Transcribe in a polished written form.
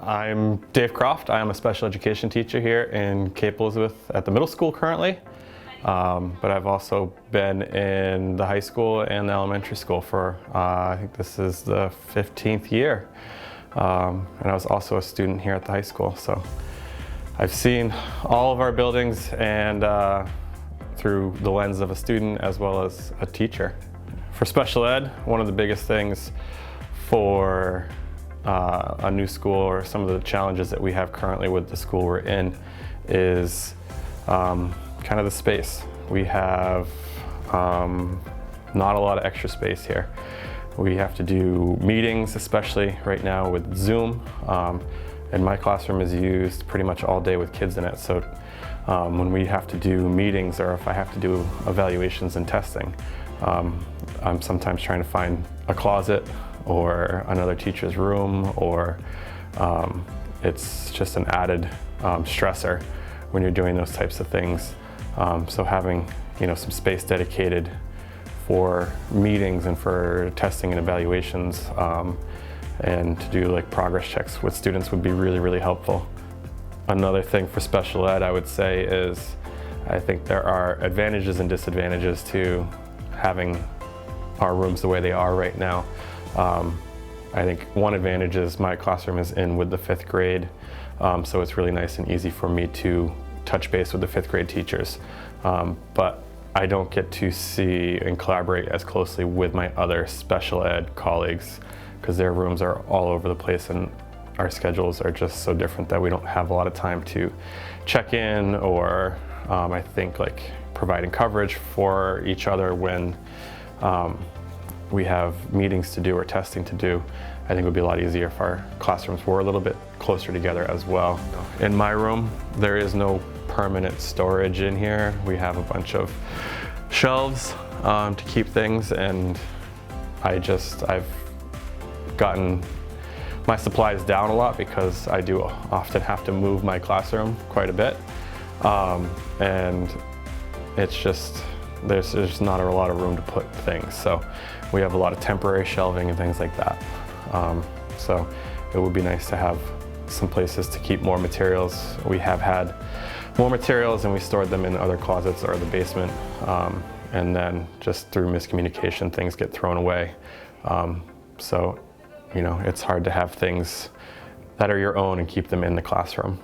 I'm Dave Croft. I am a special education teacher here in Cape Elizabeth at the middle school currently. But I've also been in the high school and the elementary school for, I think this is the 15th year. And I was also a student here at the high school. So I've seen all of our buildings and through the lens of a student as well as a teacher. For special ed, one of the biggest things for a new school, or some of the challenges that we have currently with the school we're in, is kind of the space. We have not a lot of extra space here. We have to do meetings, especially right now with Zoom, and my classroom is used pretty much all day with kids in it. So when we have to do meetings, or if I have to do evaluations and testing, I'm sometimes trying to find a closet or another teacher's room, or it's just an added stressor when you're doing those types of things. So having some space dedicated for meetings and for testing and evaluations, and to do like progress checks with students would be really, really helpful. Another thing for special ed, I would say, is I think there are advantages and disadvantages to having our rooms the way they are right now. I think one advantage is my classroom is in with the 5th grade, so it's really nice and easy for me to touch base with the 5th grade teachers. But I don't get to see and collaborate as closely with my other special ed colleagues because their rooms are all over the place and our schedules are just so different that we don't have a lot of time to check in, or I think like providing coverage for each other when we have meetings to do or testing to do. I think it would be a lot easier if our classrooms were a little bit closer together as well. In my room, there is no permanent storage in here. We have a bunch of shelves to keep things, and I've gotten my supplies down a lot because I do often have to move my classroom quite a bit. And it's just, there's just not a lot of room to put things. So we have a lot of temporary shelving and things like that. So it would be nice to have some places to keep more materials. We have had more materials and we stored them in other closets or the basement. And then just through miscommunication, things get thrown away. So, it's hard to have things that are your own and keep them in the classroom.